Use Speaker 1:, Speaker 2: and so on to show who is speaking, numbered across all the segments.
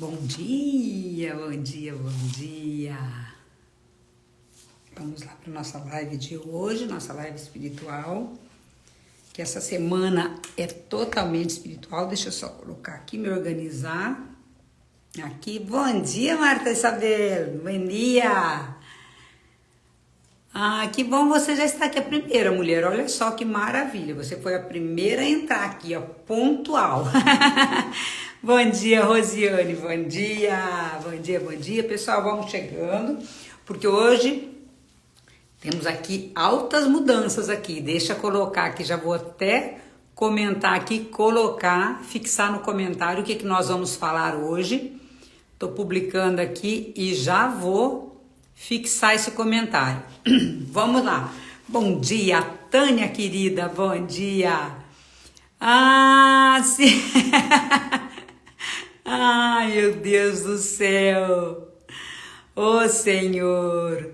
Speaker 1: Bom dia, bom dia, bom dia. Vamos lá para nossa live de hoje, nossa live espiritual, que essa semana é totalmente espiritual. Deixa eu só colocar aqui, me organizar. Aqui, bom dia, Marta Isabel, bom dia. Ah, que bom você já está aqui, a primeira mulher, olha só que maravilha, você foi a primeira a entrar aqui, ó, pontual. Bom dia, Rosiane, bom dia, bom dia, bom dia, pessoal, vamos chegando, porque hoje temos aqui altas mudanças aqui, deixa eu colocar aqui, já vou até comentar aqui, colocar, fixar no comentário o que nós vamos falar hoje, tô publicando aqui e já vou fixar esse comentário. Vamos lá. Bom dia, Tânia querida, bom dia. Ah, sim. Ai, meu Deus do céu. Ô, Senhor.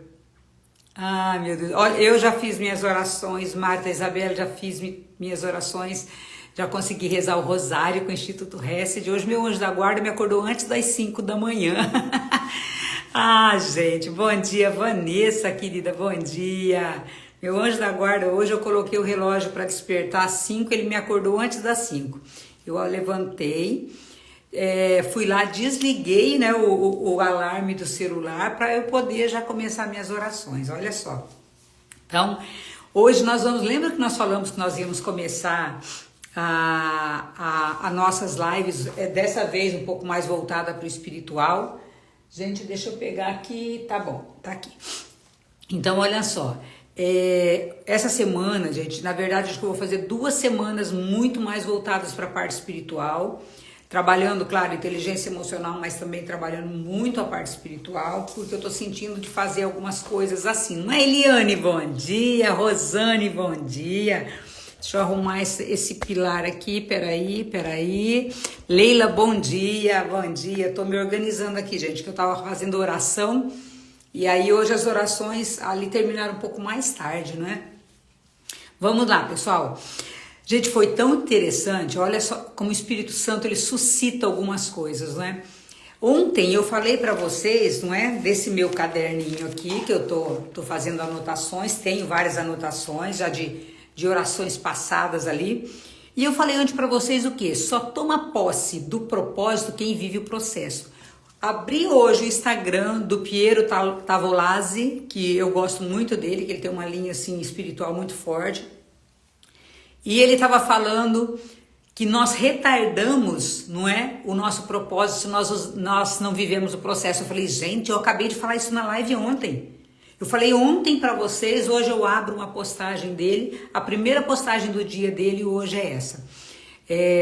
Speaker 1: Ah, meu Deus. Olha, eu já fiz minhas orações, Marta Isabel, já fiz minhas orações, já consegui rezar o rosário com o Instituto Hesed. Hoje meu anjo da guarda me acordou antes das 5 da manhã. Ah, gente, bom dia, Vanessa, querida, bom dia. Meu anjo da guarda, hoje eu coloquei o relógio para despertar às 5, ele me acordou antes das 5. Eu levantei, fui lá, desliguei, né, o alarme do celular para eu poder já começar minhas orações, olha só. Então, hoje nós vamos, lembra que nós falamos que nós íamos começar a nossas lives, dessa vez um pouco mais voltada para o espiritual. Gente, deixa eu pegar aqui, tá bom, tá aqui. Então, olha só, essa semana, gente, na verdade, acho que eu vou fazer 2 semanas muito mais voltadas para a parte espiritual, trabalhando, claro, inteligência emocional, mas também trabalhando muito a parte espiritual, porque eu tô sentindo de fazer algumas coisas assim. Não é, Eliane, bom dia, Rosane, bom dia. Deixa eu arrumar esse pilar aqui, peraí. Leila, bom dia. Tô me organizando aqui, gente, que eu tava fazendo oração. E aí hoje as orações ali terminaram um pouco mais tarde, né? Vamos lá, pessoal. Gente, foi tão interessante, olha só como o Espírito Santo, ele suscita algumas coisas, né? Ontem eu falei para vocês, não é? Desse meu caderninho aqui, que eu tô fazendo anotações, tenho várias anotações já de orações passadas ali. E eu falei antes para vocês o quê? Só toma posse do propósito quem vive o processo. Abri hoje o Instagram do Piero Tavolazzi, que eu gosto muito dele, que ele tem uma linha assim espiritual muito forte. E ele estava falando que nós retardamos, não é, o nosso propósito se nós não vivemos o processo. Eu falei, gente, eu acabei de falar isso na live ontem. Eu falei ontem para vocês, hoje eu abro uma postagem dele, a primeira postagem do dia dele hoje é essa.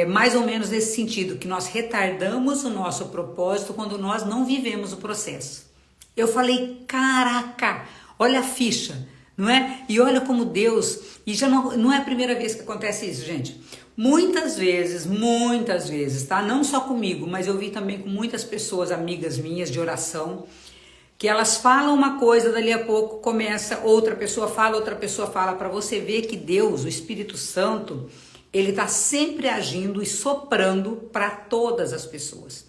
Speaker 1: Mais ou menos nesse sentido, que nós retardamos o nosso propósito quando nós não vivemos o processo. Eu falei, caraca, olha a ficha, não é? E olha como Deus, e já não é a primeira vez que acontece isso, gente. Muitas vezes, tá? Não só comigo, mas eu vi também com muitas pessoas, amigas minhas de oração, que elas falam uma coisa, dali a pouco começa, outra pessoa fala, para você ver que Deus, o Espírito Santo, ele está sempre agindo e soprando para todas as pessoas.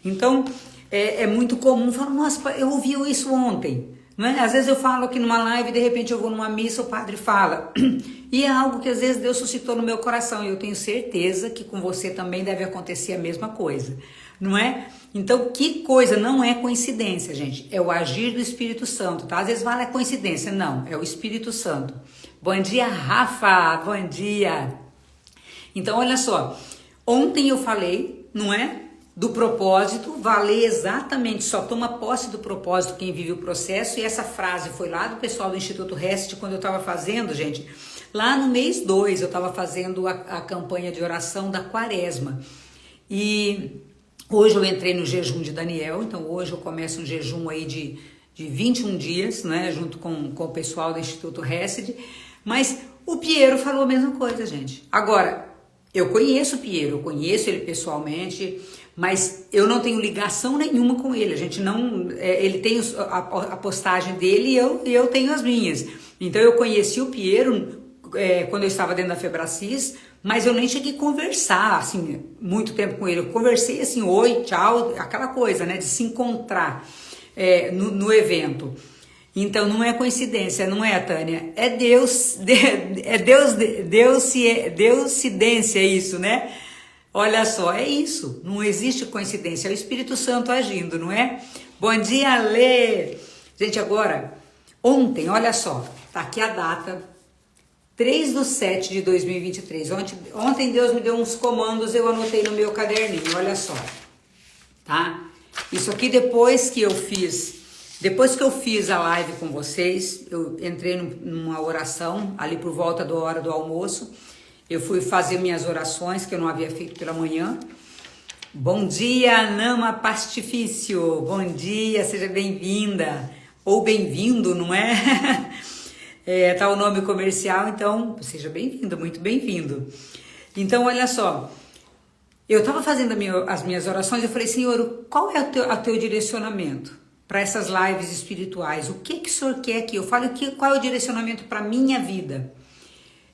Speaker 1: Então, é muito comum falar, nossa, eu ouvi isso ontem, não é? Às vezes eu falo aqui numa live, de repente eu vou numa missa, o padre fala, e é algo que às vezes Deus suscitou no meu coração, e eu tenho certeza que com você também deve acontecer a mesma coisa, não é? Então, que coisa, não é coincidência, gente, é o agir do Espírito Santo, tá? Às vezes fala é coincidência, não, é o Espírito Santo. Bom dia, Rafa, bom dia. Então, olha só, ontem eu falei, não é? Do propósito, valer exatamente, só toma posse do propósito quem vive o processo, e essa frase foi lá do pessoal do Instituto Hesed, quando eu estava fazendo, gente, lá no mês 2, eu estava fazendo a campanha de oração da Quaresma, e hoje eu entrei no jejum de Daniel, então hoje eu começo um jejum aí de 21 dias, né, junto com o pessoal do Instituto Hesed, mas o Piero falou a mesma coisa, gente. Agora, eu conheço o Piero, eu conheço ele pessoalmente, mas eu não tenho ligação nenhuma com ele, a gente não, ele tem a postagem dele e eu tenho as minhas. Então eu conheci o Piero quando eu estava dentro da Febracis, mas eu nem cheguei a conversar, assim, muito tempo com ele. Eu conversei assim, oi, tchau, aquela coisa, né, de se encontrar no evento. Então não é coincidência, não é, Tânia? É Deus, Deusidência isso, né? Olha só, é isso, não existe coincidência, é o Espírito Santo agindo, não é? Bom dia, Lê! Gente, agora, ontem, olha só, tá aqui a data, 3/7/2023. Ontem Deus me deu uns comandos, eu anotei no meu caderninho, olha só, tá? Isso aqui depois que eu fiz a live com vocês, eu entrei numa oração, ali por volta da hora do almoço, eu fui fazer minhas orações, que eu não havia feito pela manhã. Bom dia, Nama Pastifício, bom dia, seja bem-vinda, ou bem-vindo, não é? Tá o nome comercial, então seja bem-vindo, muito bem-vindo. Então, olha só, eu estava fazendo as minhas orações, eu falei, Senhor, qual é o teu direcionamento para essas lives espirituais? O que o Senhor quer que eu fale? Qual é o direcionamento para minha vida?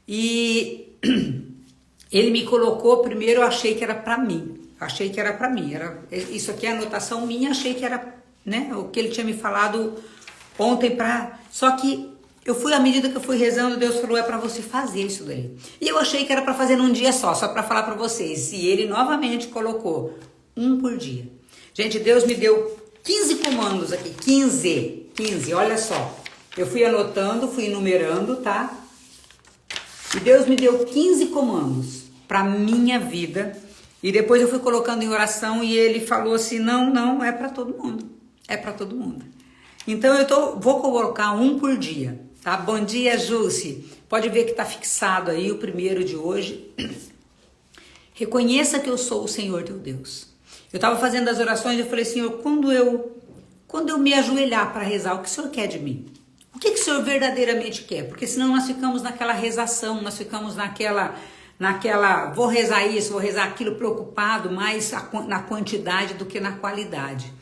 Speaker 1: E ele me colocou, primeiro eu achei que era para mim, isso aqui é anotação minha, achei que era, né, o que ele tinha me falado ontem só que à medida que eu fui rezando, Deus falou, é para você fazer isso daí. E eu achei que era para fazer num dia só para falar para vocês. E ele novamente colocou um por dia. Gente, Deus me deu 15 comandos aqui, 15, olha só. Eu fui anotando, fui enumerando, tá? E Deus me deu 15 comandos para minha vida. E depois eu fui colocando em oração e ele falou assim, não, é para todo mundo. É para todo mundo. Então vou colocar um por dia, tá? Bom dia, Jússi. Pode ver que tá fixado aí o primeiro de hoje. Reconheça que eu sou o Senhor teu Deus. Eu estava fazendo as orações e eu falei, Senhor, quando eu me ajoelhar para rezar, o que o Senhor quer de mim? O que o Senhor verdadeiramente quer? Porque senão nós ficamos naquela rezação, nós ficamos naquela, vou rezar isso, vou rezar aquilo, preocupado mais na quantidade do que na qualidade.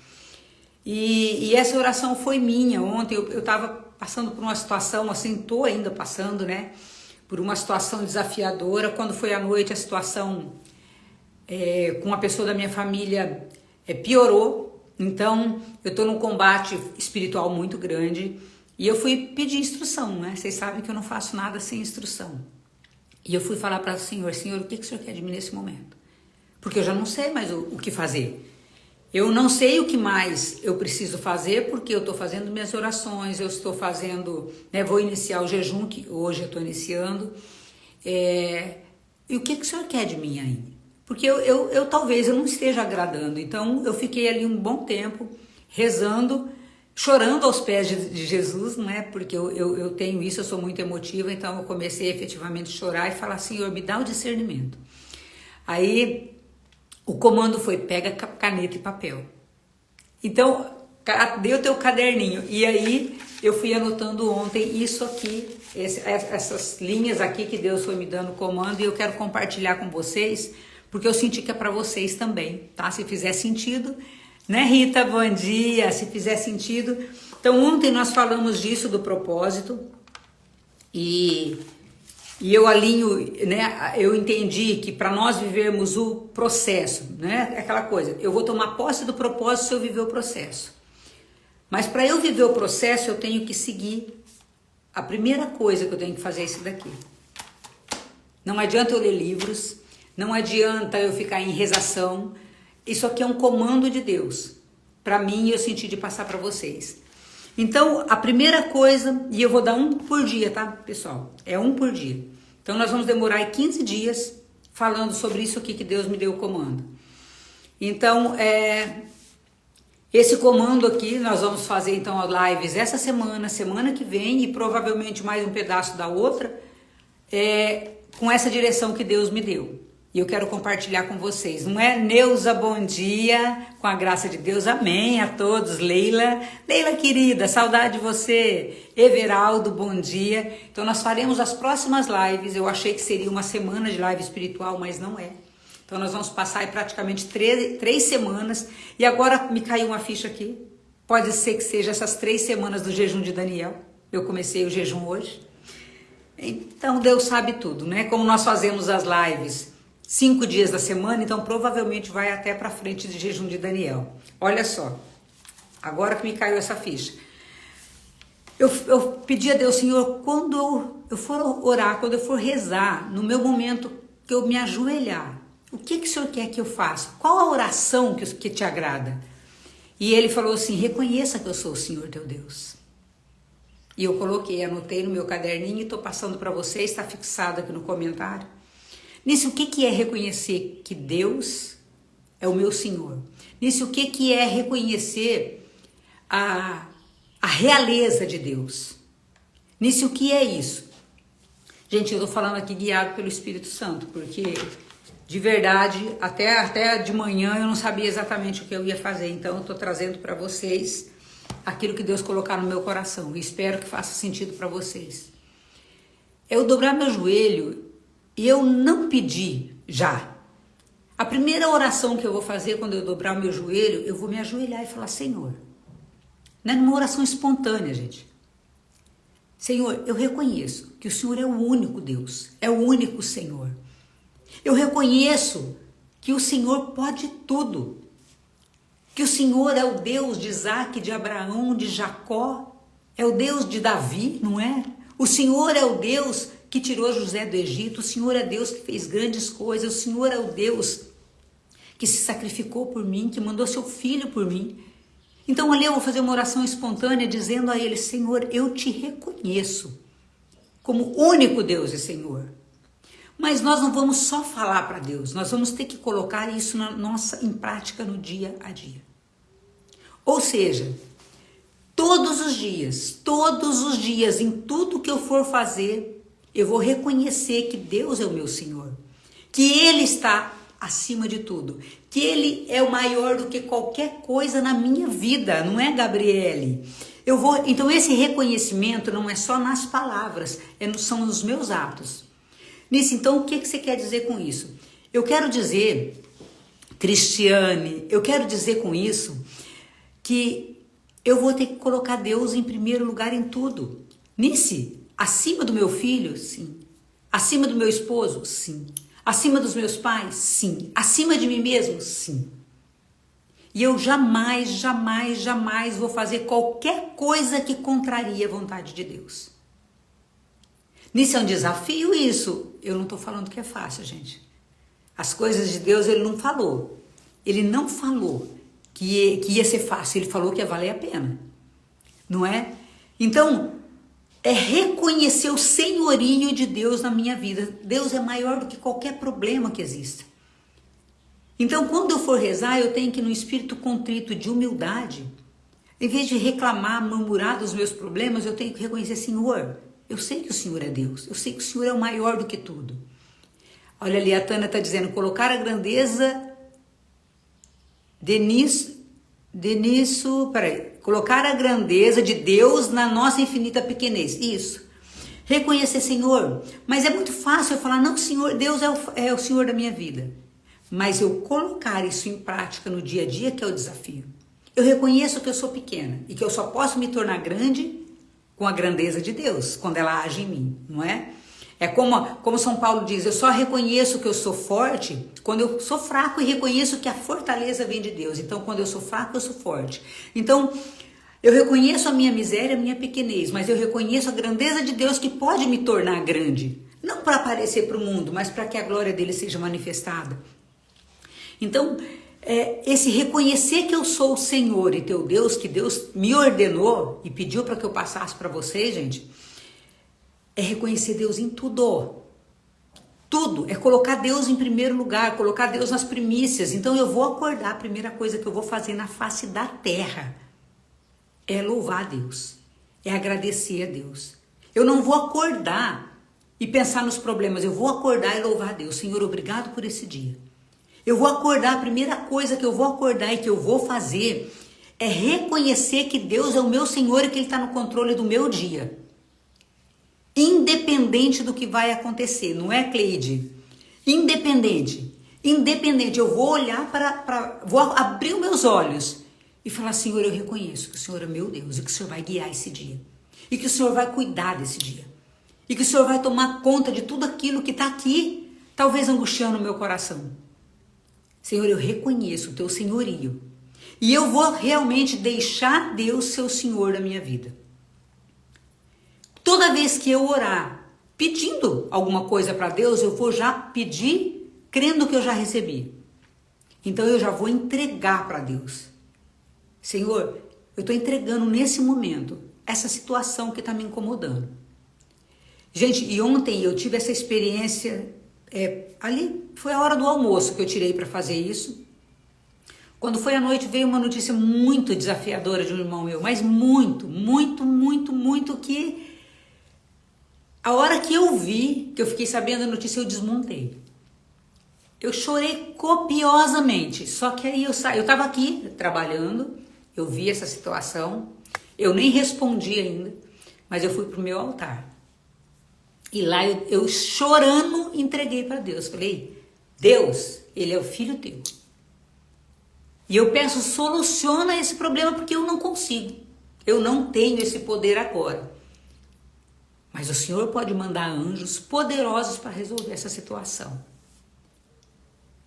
Speaker 1: E essa oração foi minha. Ontem eu estava passando por uma situação, assim, estou ainda passando, né? Por uma situação desafiadora. Quando foi à noite, a situação com uma pessoa da minha família piorou. Então, eu estou num combate espiritual muito grande. E eu fui pedir instrução, né? Vocês sabem que eu não faço nada sem instrução. E eu fui falar para o Senhor, o que o Senhor quer de mim nesse momento? Porque eu já não sei mais o que fazer. Eu não sei o que mais eu preciso fazer, porque eu estou fazendo minhas orações, eu estou fazendo, né, vou iniciar o jejum, que hoje eu estou iniciando. E o que o Senhor quer de mim ainda? Porque talvez eu não esteja agradando. Então eu fiquei ali um bom tempo rezando, chorando aos pés de Jesus, não é? Porque eu tenho isso, eu sou muito emotiva, então eu comecei efetivamente a chorar e falar, Senhor, me dá o discernimento. Aí o comando foi, pega caneta e papel. Então, dê o teu caderninho. E aí eu fui anotando ontem isso aqui, essas linhas aqui que Deus foi me dando comando, e eu quero compartilhar com vocês, porque eu senti que é para vocês também, tá? Se fizer sentido, né, Rita? Bom dia, se fizer sentido. Então, ontem nós falamos disso, do propósito, e eu alinho, né, eu entendi que para nós vivermos o processo, né, aquela coisa, eu vou tomar posse do propósito se eu viver o processo. Mas para eu viver o processo, eu tenho que seguir. A primeira coisa que eu tenho que fazer é isso daqui. Não adianta eu ler livros, não adianta eu ficar em rezação. Isso aqui é um comando de Deus. Para mim, eu senti de passar para vocês. Então, a primeira coisa, e eu vou dar um por dia, tá, pessoal? É um por dia. Então, nós vamos demorar 15 dias falando sobre isso aqui que Deus me deu o comando. Então, esse comando aqui, nós vamos fazer, então, as lives essa semana que vem, e provavelmente mais um pedaço da outra, com essa direção que Deus me deu. E eu quero compartilhar com vocês. Não é, Neuza, bom dia, com a graça de Deus, amém a todos. Leila querida, saudade de você. Everaldo, bom dia. Então nós faremos as próximas lives. Eu achei que seria uma semana de live espiritual, mas não é. Então nós vamos passar aí praticamente 3 semanas. E agora me caiu uma ficha aqui. Pode ser que seja essas 3 semanas do jejum de Daniel. Eu comecei o jejum hoje. Então Deus sabe tudo, né? Como nós fazemos as lives 5 dias da semana, então provavelmente vai até para frente de jejum de Daniel. Olha só, agora que me caiu essa ficha. Eu pedi a Deus, Senhor, quando eu for orar, quando eu for rezar, no meu momento que eu me ajoelhar, o que o Senhor quer que eu faça? Qual a oração que te agrada? E ele falou assim, reconheça que eu sou o Senhor teu Deus. E eu coloquei, anotei no meu caderninho e estou passando para vocês, está fixado aqui no comentário. Nisso, o que é reconhecer que Deus é o meu Senhor? Nisso, o que é reconhecer a realeza de Deus? Nisso, o que é isso? Gente, eu estou falando aqui guiado pelo Espírito Santo, porque de verdade, até de manhã eu não sabia exatamente o que eu ia fazer, então eu estou trazendo para vocês aquilo que Deus colocar no meu coração, e espero que faça sentido para vocês. Eu dobrar meu joelho e eu não pedi já. A primeira oração que eu vou fazer quando eu dobrar o meu joelho, eu vou me ajoelhar e falar, Senhor, não é numa oração espontânea, gente. Senhor, eu reconheço que o Senhor é o único Deus, é o único Senhor. Eu reconheço que o Senhor pode tudo. Que o Senhor é o Deus de Isaac, de Abraão, de Jacó. É o Deus de Davi, não é? O Senhor é o Deus que tirou José do Egito. O Senhor é Deus que fez grandes coisas. O Senhor é o Deus que se sacrificou por mim, que mandou seu filho por mim. Então ali eu vou fazer uma oração espontânea dizendo a ele, Senhor, eu te reconheço como único Deus e Senhor. Mas nós não vamos só falar para Deus, nós vamos ter que colocar isso em prática no dia a dia. Ou seja, todos os dias, em tudo que eu for fazer, eu vou reconhecer que Deus é o meu Senhor, que Ele está acima de tudo, que Ele é o maior do que qualquer coisa na minha vida, não é, Gabriele? Então esse reconhecimento não é só nas palavras, são nos meus atos. Nisso, então, o que você quer dizer com isso? Eu quero dizer, Cristiane, eu quero dizer com isso que eu vou ter que colocar Deus em primeiro lugar em tudo. Nisso, acima do meu filho, sim. Acima do meu esposo, sim. Acima dos meus pais, sim. Acima de mim mesmo, sim. E eu jamais vou fazer qualquer coisa que contraria a vontade de Deus. Nisso é um desafio isso. Eu não estou falando que é fácil, gente. As coisas de Deus Ele não falou. Ele não falou que ia ser fácil. Ele falou que ia valer a pena. Não é? Então, é reconhecer o senhorio de Deus na minha vida. Deus é maior do que qualquer problema que exista. Então, quando eu for rezar, eu tenho que ir no espírito contrito de humildade. Em vez de reclamar, murmurar dos meus problemas, eu tenho que reconhecer, Senhor, eu sei que o Senhor é Deus, eu sei que o Senhor é o maior do que tudo. Olha ali, a Tânia está dizendo, colocar a grandeza colocar a grandeza de Deus na nossa infinita pequenez. Isso. Reconhecer, Senhor, mas é muito fácil eu falar, não, Senhor, Deus é o Senhor da minha vida. Mas eu colocar isso em prática no dia a dia que é o desafio. Eu reconheço que eu sou pequena e que eu só posso me tornar grande com a grandeza de Deus, quando ela age em mim, não é? É como São Paulo diz, eu só reconheço que eu sou forte quando eu sou fraco e reconheço que a fortaleza vem de Deus. Então, quando eu sou fraco, eu sou forte. Então, eu reconheço a minha miséria, a minha pequenez, mas eu reconheço a grandeza de Deus que pode me tornar grande. Não para aparecer para o mundo, mas para que a glória dele seja manifestada. Então, esse reconhecer que eu sou o Senhor e teu Deus, que Deus me ordenou e pediu para que eu passasse para vocês, gente, é reconhecer Deus em tudo. Tudo. É colocar Deus em primeiro lugar, colocar Deus nas primícias. Então eu vou acordar, a primeira coisa que eu vou fazer na face da terra é louvar a Deus, é agradecer a Deus. Eu não vou acordar e pensar nos problemas, eu vou acordar e louvar a Deus. Senhor, obrigado por esse dia. Eu vou acordar, a primeira coisa que eu vou acordar e que eu vou fazer é reconhecer que Deus é o meu Senhor e que Ele está no controle do meu dia. Independente do que vai acontecer, não é, Cleide? Independente, eu vou olhar vou abrir os meus olhos e falar, Senhor, eu reconheço que o Senhor é meu Deus e que o Senhor vai guiar esse dia. E que o Senhor vai cuidar desse dia. e que o Senhor vai tomar conta de tudo aquilo que está aqui, talvez angustiando o meu coração. Senhor, eu reconheço o teu senhorio e eu vou realmente deixar Deus ser o Senhor da minha vida. Toda vez que eu orar, pedindo alguma coisa para Deus, eu vou já pedir, crendo que eu já recebi. Então eu já vou entregar para Deus. Senhor, eu estou entregando nesse momento essa situação que está me incomodando. Gente, e ontem eu tive essa experiência, ali foi a hora do almoço que eu tirei para fazer isso. Quando foi à noite veio uma notícia muito desafiadora de um irmão meu, mas muito, que a hora que eu vi, que eu fiquei sabendo a notícia, eu desmontei. Eu chorei copiosamente, só que aí eu estava aqui trabalhando, eu vi essa situação, eu nem respondi ainda, mas eu fui para o meu altar. E lá eu chorando entreguei para Deus. Falei, Deus, Ele é o filho teu. E eu peço, soluciona esse problema porque eu não consigo. Eu não tenho esse poder agora. Mas o Senhor pode mandar anjos poderosos para resolver essa situação.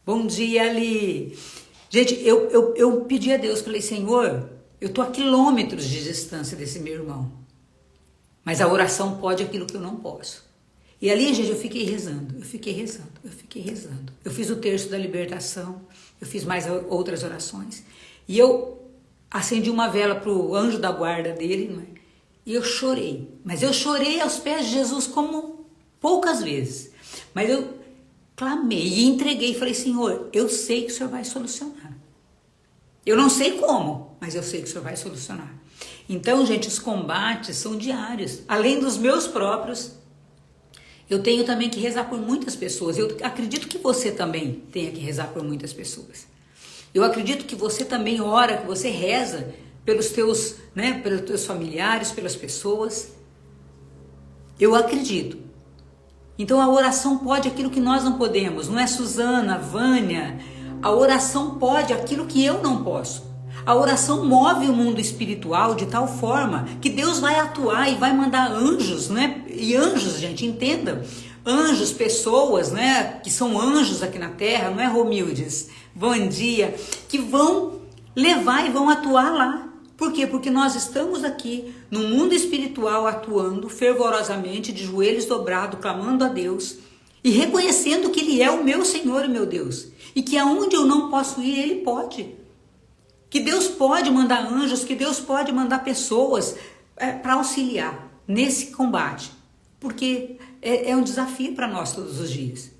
Speaker 1: Bom dia, Ali. Gente, eu pedi a Deus, falei, Senhor, eu estou a quilômetros de distância desse meu irmão. Mas a oração pode aquilo que eu não posso. E ali, gente, eu fiquei rezando. Eu fiz o terço da libertação, eu fiz mais outras orações. E eu acendi uma vela para o anjo da guarda dele, não é? E eu chorei. Mas eu chorei aos pés de Jesus como poucas vezes. Mas eu clamei e entreguei e falei, Senhor, eu sei que o Senhor vai solucionar. Eu não sei como, mas eu sei que o Senhor vai solucionar. Então, gente, os combates são diários. Além dos meus próprios, eu tenho também que rezar por muitas pessoas. Eu acredito que você também tenha que rezar por muitas pessoas. Eu acredito que você também ora, que você reza pelos teus familiares, pelas pessoas. Eu acredito. Então a oração pode aquilo que nós não podemos. Não é Suzana, Vânia. A oração pode aquilo que eu não posso. A oração move o mundo espiritual de tal forma que Deus vai atuar e vai mandar anjos, né? E anjos, gente, entendam. Anjos, pessoas, né? Que são anjos aqui na terra, não é, Romildes? Bom dia. Que vão levar e vão atuar lá. Por quê? Porque nós estamos aqui no mundo espiritual atuando fervorosamente, de joelhos dobrados, clamando a Deus e reconhecendo que Ele é o meu Senhor e meu Deus. E que aonde eu não posso ir, Ele pode. Que Deus pode mandar anjos, que Deus pode mandar pessoas para auxiliar nesse combate. Porque é um desafio para nós todos os dias.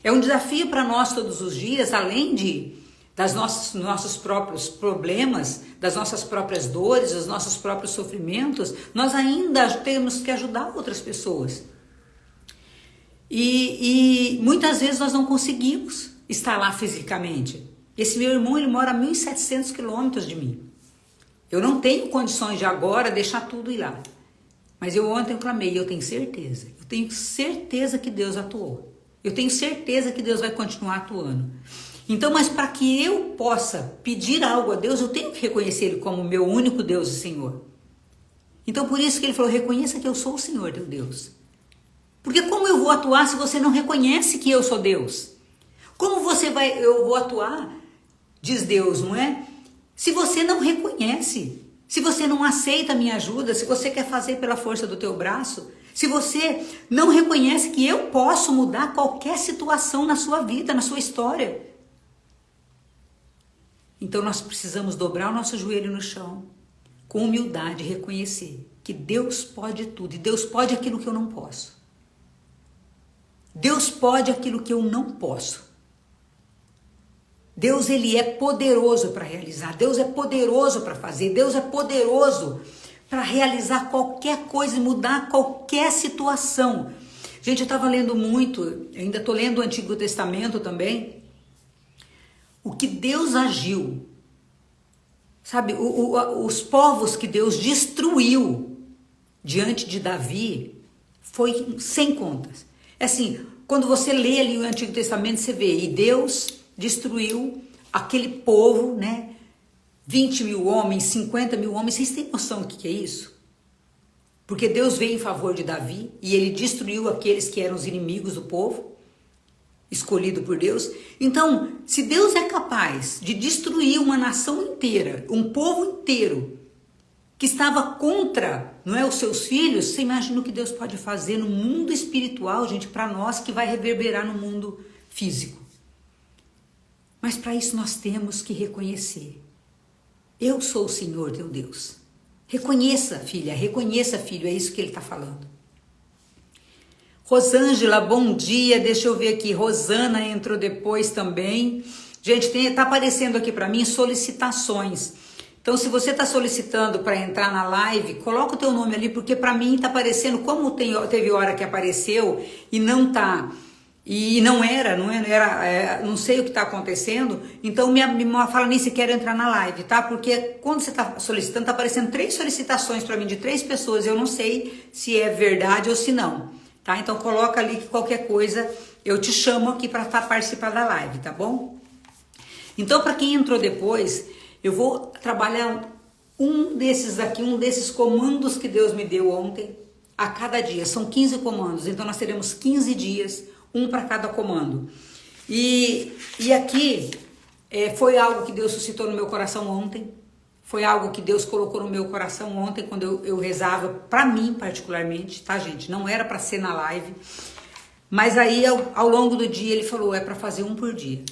Speaker 1: É um desafio para nós todos os dias, além das nossos próprios problemas, das nossas próprias dores, dos nossos próprios sofrimentos, nós ainda temos que ajudar outras pessoas. E muitas vezes nós não conseguimos estar lá fisicamente. Esse meu irmão, ele mora a 1.700 quilômetros de mim. Eu não tenho condições de agora deixar tudo ir lá. Mas eu ontem clamei, eu tenho certeza que Deus atuou. Eu tenho certeza que Deus vai continuar atuando. Então, mas para que eu possa pedir algo a Deus, eu tenho que reconhecer Ele como meu único Deus e Senhor. Então, por isso que Ele falou, reconheça que eu sou o Senhor teu Deus. Porque como eu vou atuar se você não reconhece que eu sou Deus? Como eu vou atuar, diz Deus, não é? Se você não reconhece, se você não aceita a minha ajuda, se você quer fazer pela força do teu braço, se você não reconhece que eu posso mudar qualquer situação na sua vida, na sua história. Então nós precisamos dobrar o nosso joelho no chão, com humildade, reconhecer que Deus pode tudo, e Deus pode aquilo que eu não posso. Deus pode aquilo que eu não posso. Deus, Ele é poderoso para realizar, Deus é poderoso para fazer, Deus é poderoso para realizar qualquer coisa e mudar qualquer situação. Gente, eu estava lendo muito, ainda estou lendo o Antigo Testamento também, o que Deus agiu, sabe, os povos que Deus destruiu diante de Davi, foi sem contas. É assim, quando você lê ali o Antigo Testamento, você vê, e Deus destruiu aquele povo, né? 20 mil homens, 50 mil homens, vocês têm noção do que é isso? Porque Deus veio em favor de Davi e ele destruiu aqueles que eram os inimigos do povo, escolhido por Deus. Então, se Deus é capaz de destruir uma nação inteira, um povo inteiro, que estava contra, não é, os seus filhos, você imagina o que Deus pode fazer no mundo espiritual, gente, para nós, que vai reverberar no mundo físico. Mas para isso nós temos que reconhecer. Eu sou o Senhor teu Deus. Reconheça, filha, reconheça, filho, é isso que ele está falando. Rosângela, bom dia, deixa eu ver aqui, Rosana entrou depois também. Gente, tá aparecendo aqui para mim solicitações. Então, se você está solicitando para entrar na live, coloca o teu nome ali, porque para mim está aparecendo, como teve hora que apareceu e não tá, e não era, não sei o que está acontecendo, então me fala nem se quer entrar na live, tá? Porque quando você está solicitando, está aparecendo 3 solicitações para mim de 3 pessoas, eu não sei se é verdade ou se não, tá? Então coloca ali que qualquer coisa eu te chamo aqui para participar da live, tá bom? Então, para quem entrou depois, eu vou trabalhar um desses comandos que Deus me deu ontem, a cada dia. São 15 comandos, então nós teremos 15 dias, um para cada comando. E aqui foi algo que Deus suscitou no meu coração ontem, foi algo que Deus colocou no meu coração ontem, quando eu rezava, para mim particularmente, tá, gente? Não era para ser na live, mas aí ao longo do dia ele falou, é para fazer um por dia.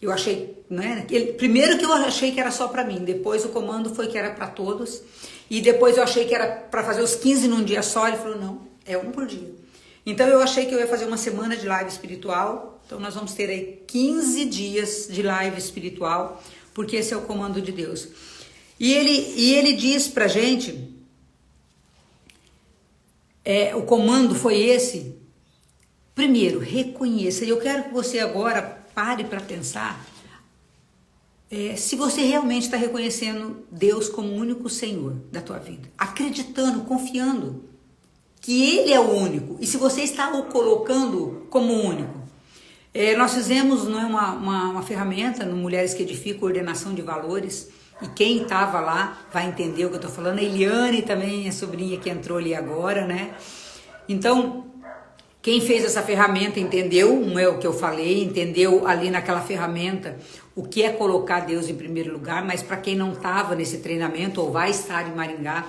Speaker 1: Eu achei, né? Primeiro que eu achei que era só para mim, depois o comando foi que era para todos, e depois eu achei que era para fazer os 15 num dia só, ele falou, não, é um por dia. Então eu achei que eu ia fazer uma semana de live espiritual, então nós vamos ter aí 15 dias de live espiritual, porque esse é o comando de Deus. E ele diz pra gente, o comando foi esse, primeiro, reconheça, e eu quero que você agora pare para pensar se você realmente está reconhecendo Deus como o único Senhor da tua vida, acreditando, confiando que Ele é o único, e se você está o colocando como único. Nós fizemos, não é, uma ferramenta no Mulheres que Edificam, ordenação de valores, e quem estava lá vai entender o que eu estou falando. A Eliane também, a sobrinha que entrou ali agora, né? Então, quem fez essa ferramenta entendeu, não é o que eu falei, entendeu ali naquela ferramenta o que é colocar Deus em primeiro lugar, mas para quem não estava nesse treinamento ou vai estar em Maringá,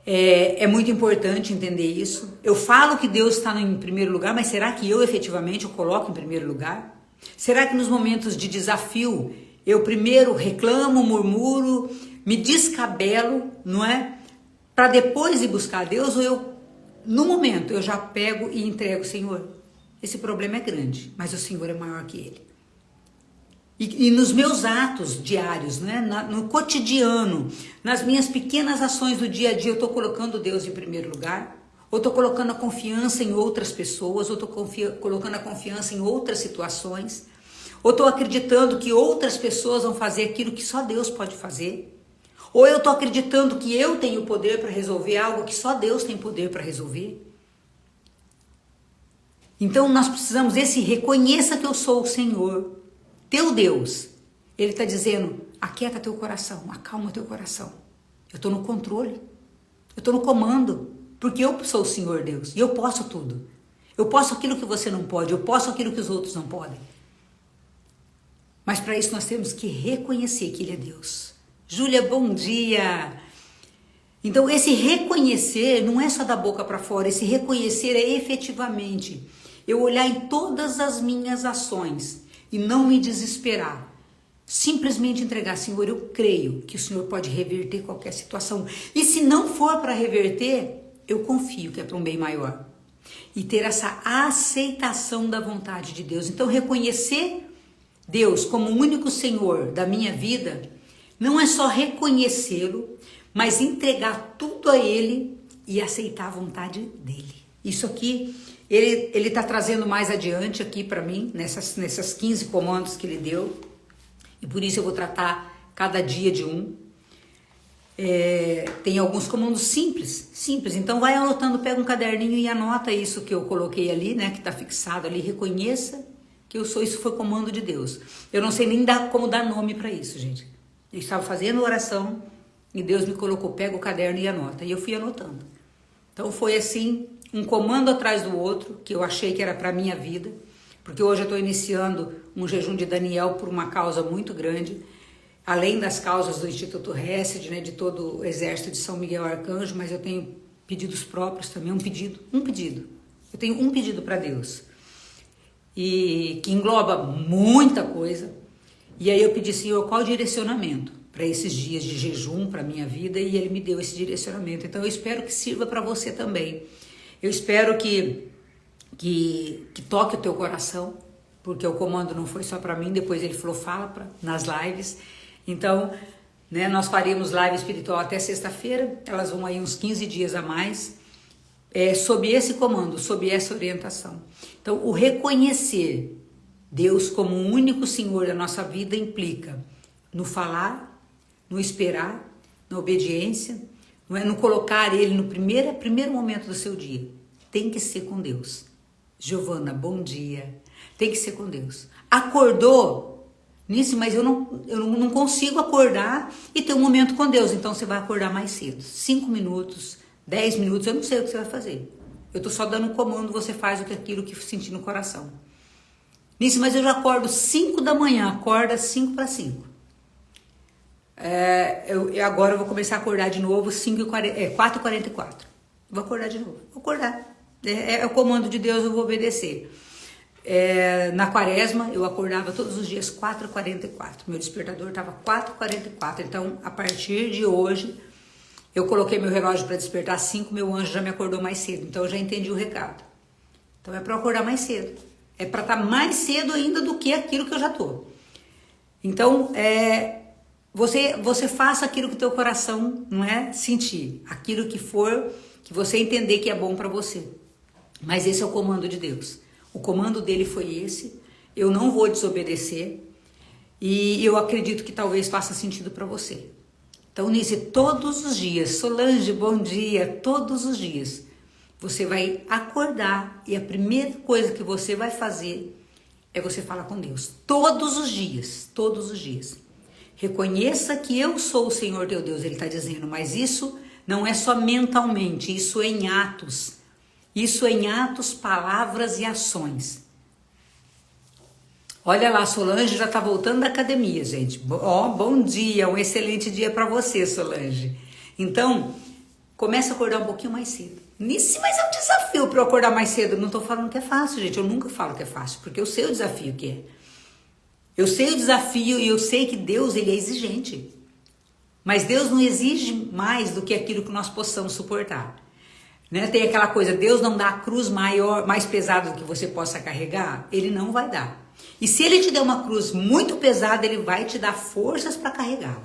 Speaker 1: é muito importante entender isso. Eu falo que Deus está em primeiro lugar, mas será que eu efetivamente o coloco em primeiro lugar? Será que nos momentos de desafio eu primeiro reclamo, murmuro, me descabelo, não é? Para depois ir buscar Deus, ou eu, no momento, eu já pego e entrego, Senhor, esse problema é grande, mas o Senhor é maior que ele. E nos meus atos diários, né? No cotidiano, nas minhas pequenas ações do dia a dia, eu estou colocando Deus em primeiro lugar? Ou estou colocando a confiança em outras pessoas? Ou estou colocando a confiança em outras situações? Ou estou acreditando que outras pessoas vão fazer aquilo que só Deus pode fazer? Ou eu estou acreditando que eu tenho poder para resolver algo que só Deus tem poder para resolver? Então nós precisamos reconheça que eu sou o Senhor, teu Deus. Ele está dizendo, aquieta teu coração, acalma teu coração. Eu estou no controle, eu estou no comando, porque eu sou o Senhor Deus e eu posso tudo. Eu posso aquilo que você não pode, eu posso aquilo que os outros não podem. Mas para isso nós temos que reconhecer que Ele é Deus. Júlia, bom dia! Então esse reconhecer não é só da boca para fora, esse reconhecer é efetivamente eu olhar em todas as minhas ações e não me desesperar. Simplesmente entregar, Senhor, eu creio que o Senhor pode reverter qualquer situação. E se não for para reverter, eu confio que é para um bem maior. E ter essa aceitação da vontade de Deus. Então reconhecer Deus como o único Senhor da minha vida, não é só reconhecê-lo, mas entregar tudo a Ele e aceitar a vontade dEle. Isso aqui, Ele está trazendo mais adiante aqui para mim, nessas 15 comandos que Ele deu, e por isso eu vou tratar cada dia de um. Tem alguns comandos simples, então vai anotando, pega um caderninho e anota isso que eu coloquei ali, né, que está fixado ali, reconheça que eu sou, isso foi comando de Deus. Eu não sei nem como dar nome para isso, gente. Eu estava fazendo oração e Deus me colocou, pega o caderno e anota. E eu fui anotando. Então foi assim, um comando atrás do outro, que eu achei que era para minha vida, porque hoje eu estou iniciando um jejum de Daniel por uma causa muito grande, além das causas do Instituto Hesed, né, de todo o exército de São Miguel Arcanjo, mas eu tenho pedidos próprios também, um pedido. Eu tenho um pedido para Deus, e que engloba muita coisa. E aí eu pedi, Senhor, qual o direcionamento para esses dias de jejum, para a minha vida, e Ele me deu esse direcionamento. Então eu espero que sirva para você também. Eu espero que toque o teu coração, porque o comando não foi só para mim, depois Ele falou, fala nas lives. Então, né, nós faremos live espiritual até sexta-feira, elas vão aí uns 15 dias a mais, sob esse comando, sob essa orientação. Então, o reconhecer Deus como o único Senhor da nossa vida implica no falar, no esperar, na obediência, não é no colocar Ele no primeiro momento do seu dia. Tem que ser com Deus. Giovana, bom dia. Tem que ser com Deus. Acordou nisso, mas eu não consigo acordar e ter um momento com Deus. Então você vai acordar mais cedo. 5 minutos, 10 minutos, eu não sei o que você vai fazer. Eu tô só dando um comando, você faz aquilo que sentir no coração. Nisso, mas eu já acordo 5 da manhã, acorda 5 para 5. Agora eu vou começar a acordar de novo 4h44. Vou acordar de novo, vou acordar. É o comando de Deus, eu vou obedecer. Na quaresma, eu acordava todos os dias 4h44. Meu despertador estava 4h44. Então, a partir de hoje, eu coloquei meu relógio para despertar às 5, meu anjo já me acordou mais cedo. Então, eu já entendi o recado. Então, é para eu acordar mais cedo. É para estar mais cedo ainda do que aquilo que eu já estou. Então, você faça aquilo que o teu coração, não é, sentir. Aquilo que for, que você entender que é bom para você. Mas esse é o comando de Deus. O comando dele foi esse. Eu não vou desobedecer. E eu acredito que talvez faça sentido para você. Então, nisso, todos os dias, Solange, bom dia, todos os dias, você vai acordar e a primeira coisa que você vai fazer é você falar com Deus. Todos os dias, todos os dias. Reconheça que eu sou o Senhor teu Deus, ele está dizendo, mas isso não é só mentalmente, isso é em atos. Isso é em atos, palavras e ações. Olha lá, Solange já está voltando da academia, gente. Bom dia, um excelente dia para você, Solange. Então, começa a acordar um pouquinho mais cedo. Nisso, mas é um desafio para eu acordar mais cedo. Não estou falando que é fácil, gente. Eu nunca falo que é fácil, porque eu sei o desafio que é. Eu sei o desafio e eu sei que Deus, ele é exigente. Mas Deus não exige mais do que aquilo que nós possamos suportar. Né? Tem aquela coisa, Deus não dá a cruz maior, mais pesada do que você possa carregar, ele não vai dar. E se ele te der uma cruz muito pesada, ele vai te dar forças para carregá-la.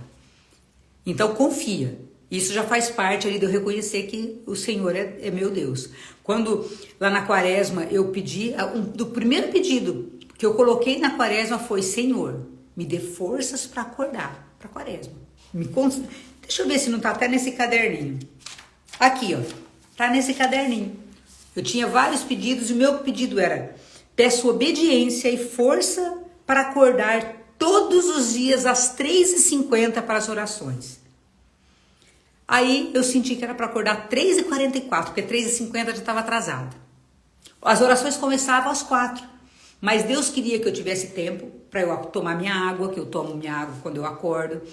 Speaker 1: Então confia. Isso já faz parte ali de eu reconhecer que o Senhor é meu Deus. Quando lá na quaresma eu pedi, do primeiro pedido que eu coloquei na quaresma foi, Senhor, me dê forças para acordar para a quaresma. Deixa eu ver se não está até nesse caderninho. Aqui, ó. Tá nesse caderninho. Eu tinha vários pedidos e o meu pedido era: peço obediência e força para acordar todos os dias às 3h50 para as orações. Aí eu senti que era para acordar 3h44, porque 3h50 já estava atrasada. As orações começavam às 4h, mas Deus queria que eu tivesse tempo para eu tomar minha água, que eu tomo minha água quando eu acordo,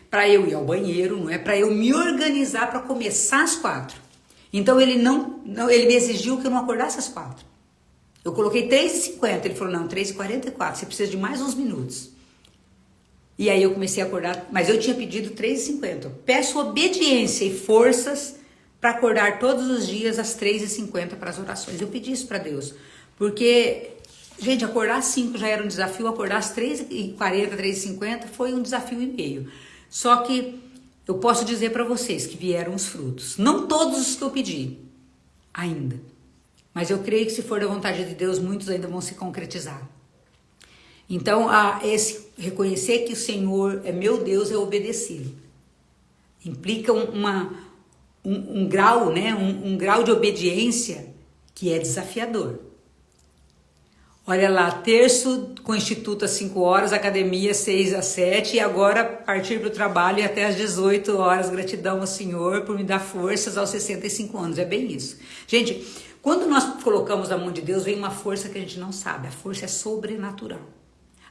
Speaker 1: para eu ir ao banheiro, não é? Para eu me organizar para começar às 4h. Então ele me exigiu que eu não acordasse às 4h. Eu coloquei 3h50, ele falou, não, 3h44, você precisa de mais uns minutos. E aí eu comecei a acordar, mas eu tinha pedido 3h50. Peço obediência e forças para acordar todos os dias às 3h50 para as orações. Eu pedi isso para Deus, porque, gente, acordar às 5 já era um desafio, acordar às 3h40, 3h50 foi um desafio e meio. Só que eu posso dizer para vocês que vieram os frutos. Não todos os que eu pedi, ainda. Mas eu creio que se for da vontade de Deus, muitos ainda vão se concretizar. Então, esse reconhecer que o Senhor é meu Deus é obedecer. Implica um grau, né? Um grau de obediência que é desafiador. Olha lá, terço com instituto às 5 horas, academia 6 às 7 e agora partir para o trabalho até às 18 horas. Gratidão ao Senhor por me dar forças aos 65 anos. É bem isso. Gente, quando nós colocamos na mão de Deus, vem uma força que a gente não sabe. A força é sobrenatural.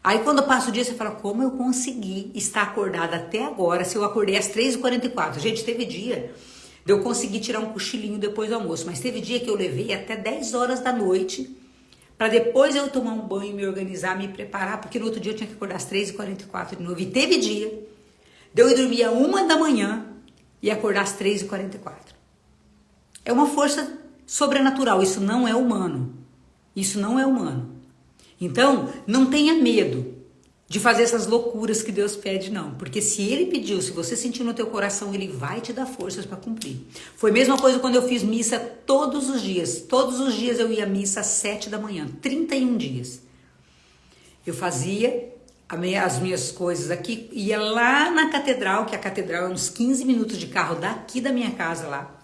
Speaker 1: Aí quando passa o dia, você fala, como eu consegui estar acordada até agora, se eu acordei às 3h44? Gente, teve dia de eu conseguir tirar um cochilinho depois do almoço, mas teve dia que eu levei até 10 horas da noite para depois eu tomar um banho, me organizar, me preparar, porque no outro dia eu tinha que acordar às 3h44 de novo. E teve dia de eu ir dormir às 1 da manhã e acordar às 3h44. É uma força sobrenatural, isso não é humano. Isso não é humano. Então, não tenha medo de fazer essas loucuras que Deus pede, não. Porque se Ele pediu, se você sentir no teu coração, Ele vai te dar forças para cumprir. Foi a mesma coisa quando eu fiz missa todos os dias. Todos os dias eu ia à missa às 7 da manhã, 31 dias. Eu fazia as minhas coisas aqui, ia lá na catedral, que a catedral é uns 15 minutos de carro daqui da minha casa lá.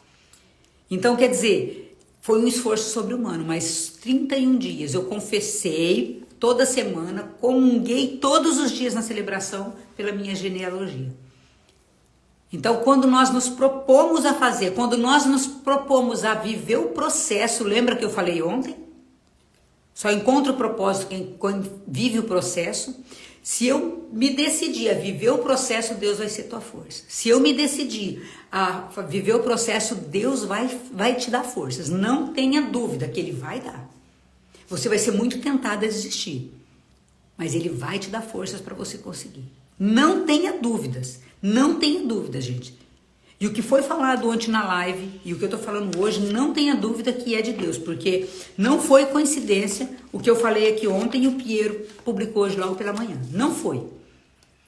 Speaker 1: Então, quer dizer, foi um esforço sobre-humano, mas 31 dias eu confessei toda semana, comunguei todos os dias na celebração pela minha genealogia. Então, quando nós nos propomos a fazer, quando nós nos propomos a viver o processo, lembra que eu falei ontem? Só encontra o propósito quem vive o processo. Se eu me decidir a viver o processo, Deus vai ser tua força. Se eu me decidir a viver o processo, Deus vai te dar forças. Não tenha dúvida que Ele vai dar. Você vai ser muito tentado a desistir, mas Ele vai te dar forças para você conseguir. Não tenha dúvidas, gente. E o que foi falado ontem na live e o que eu tô falando hoje, não tenha dúvida que é de Deus, porque não foi coincidência o que eu falei aqui ontem e o Piero publicou hoje logo pela manhã. Não foi.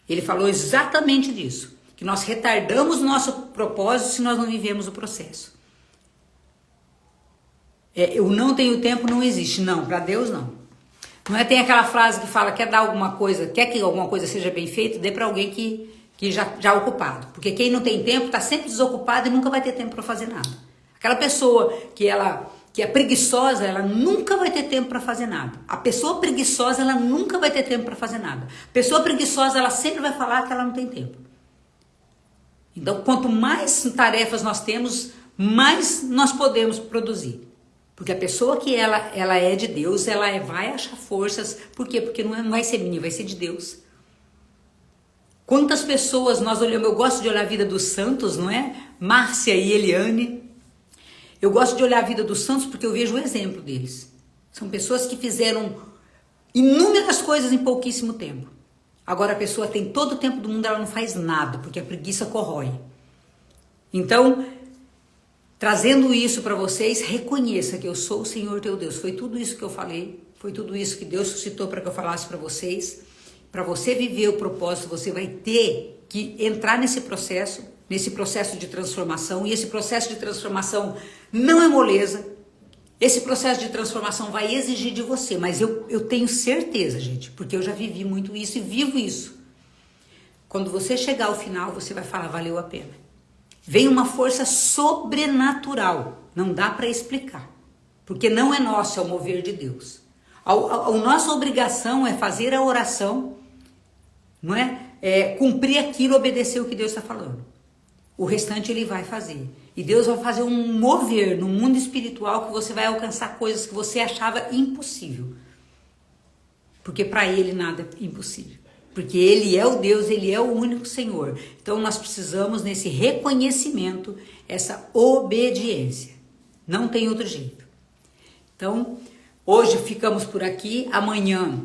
Speaker 1: Ele falou exatamente disso, que nós retardamos nosso propósito se nós não vivemos o processo. Eu não tenho tempo, não existe. Não, para Deus não. Não é, tem aquela frase que fala, quer dar alguma coisa, quer que alguma coisa seja bem feita, dê para alguém que já é ocupado. Porque quem não tem tempo está sempre desocupado e nunca vai ter tempo para fazer nada. Aquela pessoa que é preguiçosa, ela nunca vai ter tempo para fazer nada. A pessoa preguiçosa, ela nunca vai ter tempo para fazer nada. A pessoa preguiçosa, ela sempre vai falar que ela não tem tempo. Então, quanto mais tarefas nós temos, mais nós podemos produzir. Porque a pessoa que ela é de Deus, ela vai achar forças. Por quê? Porque não vai ser minha, vai ser de Deus. Quantas pessoas nós olhamos, eu gosto de olhar a vida dos santos, não é? Márcia e Eliane. Eu gosto de olhar a vida dos santos porque eu vejo o exemplo deles. São pessoas que fizeram inúmeras coisas em pouquíssimo tempo. Agora a pessoa tem todo o tempo do mundo, ela não faz nada, porque a preguiça corrói. Então, trazendo isso para vocês, reconheça que eu sou o Senhor teu Deus. Foi tudo isso que eu falei, foi tudo isso que Deus suscitou para que eu falasse para vocês. Para você viver o propósito, você vai ter que entrar nesse processo de transformação. E esse processo de transformação não é moleza. Esse processo de transformação vai exigir de você. Mas eu tenho certeza, gente, porque eu já vivi muito isso e vivo isso. Quando você chegar ao final, você vai falar, valeu a pena. Vem uma força sobrenatural. Não dá para explicar. Porque não é nosso, é o mover de Deus. A nossa obrigação é fazer a oração, não é? Cumprir aquilo, obedecer o que Deus está falando. O restante Ele vai fazer. E Deus vai fazer um mover no mundo espiritual que você vai alcançar coisas que você achava impossível. Porque para Ele nada é impossível. Porque Ele é o Deus, Ele é o único Senhor. Então nós precisamos nesse reconhecimento, essa obediência. Não tem outro jeito. Então, hoje ficamos por aqui. Amanhã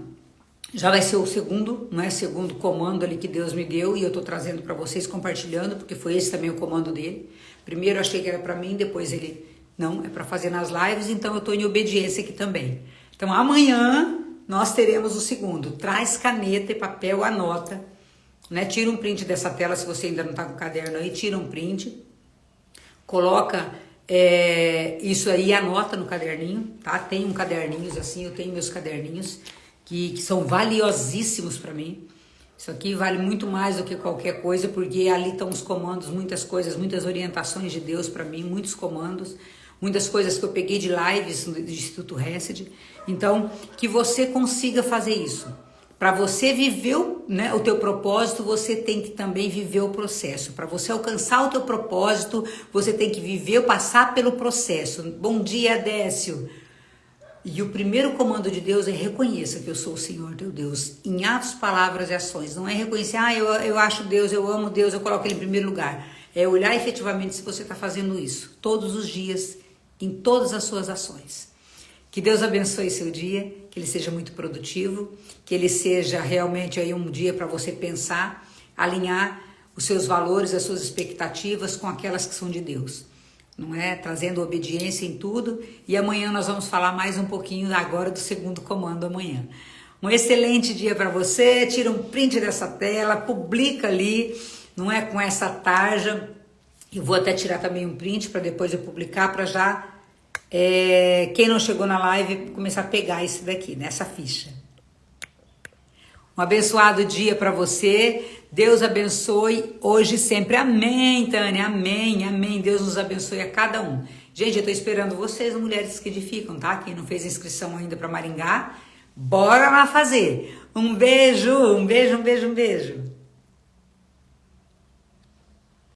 Speaker 1: já vai ser o segundo comando ali que Deus me deu e eu tô trazendo para vocês, compartilhando, porque foi esse também o comando dele. Primeiro eu achei que era para mim, depois ele, não, é para fazer nas lives, então eu tô em obediência aqui também. Então amanhã nós teremos o segundo. Traz caneta e papel, anota, né? Tira um print dessa tela se você ainda não tá com o caderno aí, tira um print, coloca isso aí, anota no caderninho, tá? Tem um caderninhos assim, eu tenho meus caderninhos, que são valiosíssimos para mim. Isso aqui vale muito mais do que qualquer coisa, porque ali estão os comandos, muitas coisas, muitas orientações de Deus para mim, muitos comandos. muitas coisas que eu peguei de lives do Instituto Hesed. Então, que você consiga fazer isso. Para você viver o teu propósito, você tem que também viver o processo. Para você alcançar o teu propósito, você tem que viver, passar pelo processo. Bom dia, Décio. E o primeiro comando de Deus é reconheça que eu sou o Senhor teu Deus, em atos, palavras e ações. Não é reconhecer, eu acho Deus, eu amo Deus, eu coloco Ele em primeiro lugar. É olhar efetivamente se você está fazendo isso, todos os dias, em todas as suas ações. Que Deus abençoe seu dia, que ele seja muito produtivo, que ele seja realmente aí um dia para você pensar, alinhar os seus valores, as suas expectativas com aquelas que são de Deus. Não é? Trazendo obediência em tudo. E amanhã nós vamos falar mais um pouquinho agora do segundo comando amanhã. Um excelente dia para você. Tira um print dessa tela, publica ali, não é, com essa tarja. Eu vou até tirar também um print para depois eu publicar, para já quem não chegou na live começar a pegar isso daqui, nessa ficha. Um abençoado dia para você. Deus abençoe hoje e sempre. Amém, Tânia. Amém, amém. Deus nos abençoe a cada um. Gente, eu tô esperando vocês, mulheres que edificam, tá? Quem não fez inscrição ainda para Maringá, bora lá fazer. Um beijo, um beijo, um beijo, um beijo.